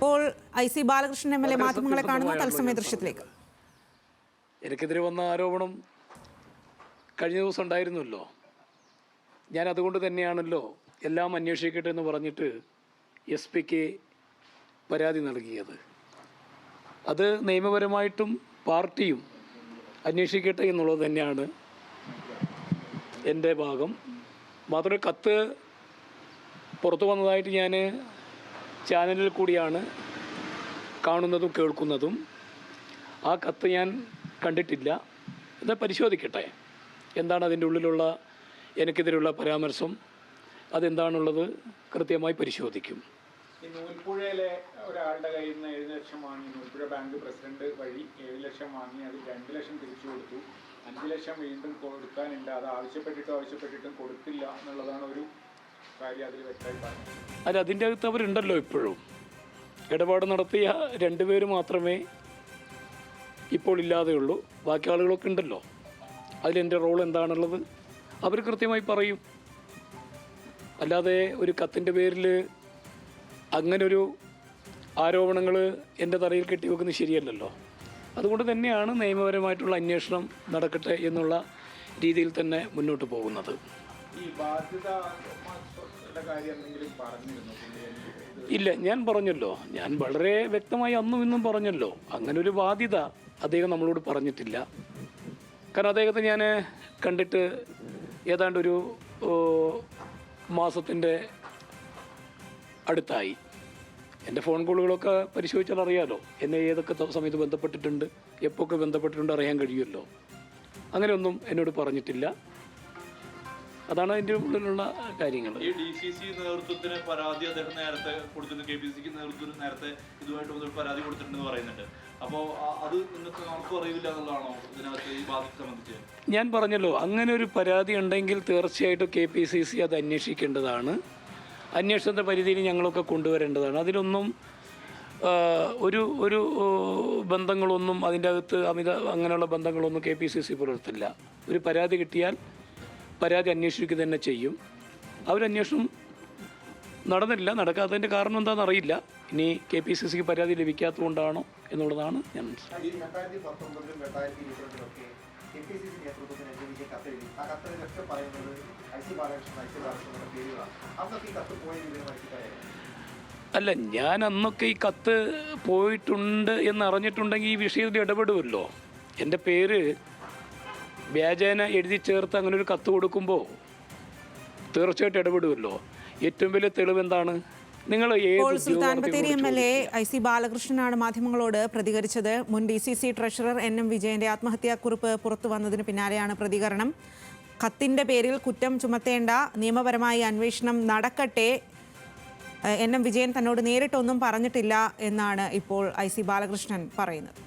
ഇപ്പോൾ I C Balakrishnan M L A മാധ്യമങ്ങളെ കാണുന്നു. തത്സമയ ദൃശ്യത്തിലേക്ക്. എനിക്കെതിരെ വന്ന ആരോപണം കഴിഞ്ഞ ദിവസം ഉണ്ടായിരുന്നല്ലോ. ഞാൻ അതുകൊണ്ട് തന്നെയാണല്ലോ എല്ലാം അന്വേഷിക്കട്ടെ എന്ന് പറഞ്ഞിട്ട് എസ് പിക്ക് പരാതി നൽകിയത്. അത് നിയമപരമായിട്ടും പാർട്ടിയും അന്വേഷിക്കട്ടെ എന്നുള്ളത് തന്നെയാണ് എൻ്റെ ഭാഗം. മാത്രമല്ല, കത്ത് പുറത്തു വന്നതായിട്ട് ഞാൻ ചാനലിൽ കൂടിയാണ് കാണുന്നതും കേൾക്കുന്നതും. ആ കത്ത് ഞാൻ കണ്ടിട്ടില്ല. എന്നാൽ പരിശോധിക്കട്ടെ എന്താണ് അതിൻ്റെ ഉള്ളിലുള്ള എനിക്കെതിരെയുള്ള പരാമർശം, അതെന്താണുള്ളത് കൃത്യമായി പരിശോധിക്കും. ഈ നൂൽപ്പുഴയിലെ ഒരാളുടെ കയ്യിൽ നിന്ന് 7 ലക്ഷം വാങ്ങി, നൂൽപ്പുഴ ബാങ്ക് പ്രസിഡന്റ് വഴി 7 ലക്ഷം വാങ്ങി, അതിൽ 2 ലക്ഷം തിരിച്ചു കൊടുത്തു, 5 ലക്ഷം വീണ്ടും കൊടുക്കാനുണ്ട്, അത് ആവശ്യപ്പെട്ടിട്ടും കൊടുത്തില്ല എന്നുള്ളതാണ് ഒരു കാര്യം അതിൽ വ്യക്തമായി പറഞ്ഞത്. അല്ല, അതിൻ്റെ അകത്ത് അവരുണ്ടല്ലോ. ഇപ്പോഴും ഇടപാട് നടത്തിയ 2 പേര് മാത്രമേ ഇപ്പോൾ ഇല്ലാതെയുള്ളൂ. ബാക്കി ആളുകളൊക്കെ ഉണ്ടല്ലോ. അതിലെൻ്റെ റോൾ എന്താണുള്ളത് അവർ കൃത്യമായി പറയും. അല്ലാതെ ഒരു കത്തിൻ്റെ പേരിൽ അങ്ങനൊരു ആരോപണങ്ങൾ എൻ്റെ തലയിൽ കെട്ടിവെക്കുന്നത് ശരിയല്ലല്ലോ. അതുകൊണ്ട് തന്നെയാണ് നിയമപരമായിട്ടുള്ള അന്വേഷണം നടക്കട്ടെ എന്നുള്ള രീതിയിൽ തന്നെ മുന്നോട്ട് പോകുന്നത്. ഈ ബാധ്യത കാര്യം എന്തെങ്കിലും പറഞ്ഞിരുന്നു? ഇല്ല, ഞാൻ പറഞ്ഞല്ലോ, ഞാൻ വളരെ വ്യക്തമായി അന്നും ഇന്നും പറഞ്ഞല്ലോ, അങ്ങനൊരു ബാധ്യത അദ്ദേഹം നമ്മളോട് പറഞ്ഞിട്ടില്ല. കാരണം അദ്ദേഹത്തെ ഞാൻ കണ്ടിട്ട് ഏതാണ്ടൊരു മാസത്തിൻ്റെ അടുത്തായി. എൻ്റെ ഫോൺ കോളുകളൊക്കെ പരിശോധിച്ചാൽ അറിയാമല്ലോ എന്നെ ഏതൊക്കെ സമയത്ത് ബന്ധപ്പെട്ടിട്ടുണ്ട്, എപ്പോഴൊക്കെ ബന്ധപ്പെട്ടിട്ടുണ്ട് അറിയാൻ കഴിയുമല്ലോ. അങ്ങനെയൊന്നും എന്നോട് പറഞ്ഞിട്ടില്ല. അതാണ് അതിൻ്റെ ഉള്ളിലുള്ള കാര്യങ്ങൾ. ഈ DCC നേതൃത്വത്തിന് പരാതി അദ്ദേഹം നേരത്തെ കൊടുത്തിട്ടുണ്ട്, KPCC നേതൃത്വത്തിന് നേരത്തെ ഇതുമായിട്ട് പരാതി കൊടുത്തിട്ടുണ്ടെന്ന് പറയുന്നുണ്ട്. അപ്പോൾ അത് നിങ്ങൾക്ക് ആർക്കും അറിയില്ല എന്നുള്ളതാണോ ഇതിനകത്ത് ഈ ബാധ്യത സംബന്ധിച്ച്? ഞാൻ പറഞ്ഞല്ലോ, അങ്ങനെ ഒരു പരാതി ഉണ്ടെങ്കിൽ തീർച്ചയായിട്ടും KPCC അത് അന്വേഷിക്കേണ്ടതാണ്. അന്വേഷണത്തെ പരിധിയിൽ ഞങ്ങളൊക്കെ കൊണ്ടുവരേണ്ടതാണ്. അതിലൊന്നും ഒരു ബന്ധങ്ങളൊന്നും അതിൻ്റെ അകത്ത് അങ്ങനെയുള്ള ബന്ധങ്ങളൊന്നും KPCC പുലർത്തില്ല. ഒരു പരാതി കിട്ടിയാൽ പരാതി അന്വേഷിക്കുക തന്നെ ചെയ്യും. അവരന്വേഷണം നടന്നില്ല. നടക്കാത്തതിൻ്റെ കാരണം എന്താണെന്ന് അറിയില്ല. ഇനി KPCCക്ക് പരാതി ലഭിക്കാത്തതുകൊണ്ടാണോ എന്നുള്ളതാണ് ഞാൻ മനസ്സിലാക്കുന്നത്. അല്ല, ഞാൻ അന്നൊക്കെ ഈ കത്ത് പോയിട്ടുണ്ട് എന്നറിഞ്ഞിട്ടുണ്ടെങ്കിൽ ഈ വിഷയത്തിൽ ഇടപെടുമല്ലോ. എൻ്റെ പേര് വ്യാജേന എഴുതി ചേർത്ത് അങ്ങനെ ഒരു കത്ത് കൊടുക്കുമ്പോൾ തീർച്ചയായിട്ടും ഇടപെടുമല്ലോ. ഏറ്റവും വലിയ തെളിവ് എന്താണ്? നിങ്ങൾ സുൽത്താൻ ബത്തേരി MLA IC ബാലകൃഷ്ണനാണ് മാധ്യമങ്ങളോട് പ്രതികരിച്ചത്. മുൻ DCC ട്രഷറർ NM വിജയന്റെ ആത്മഹത്യാക്കുറിപ്പ് പുറത്തു വന്നതിന് പിന്നാലെയാണ് പ്രതികരണം. കത്തിന്റെ പേരിൽ കുറ്റം ചുമത്തേണ്ട, നിയമപരമായി അന്വേഷണം നടക്കട്ടെ. NM വിജയൻ തന്നോട് നേരിട്ടൊന്നും പറഞ്ഞിട്ടില്ല എന്നാണ് ഇപ്പോൾ IC ബാലകൃഷ്ണൻ പറയുന്നത്.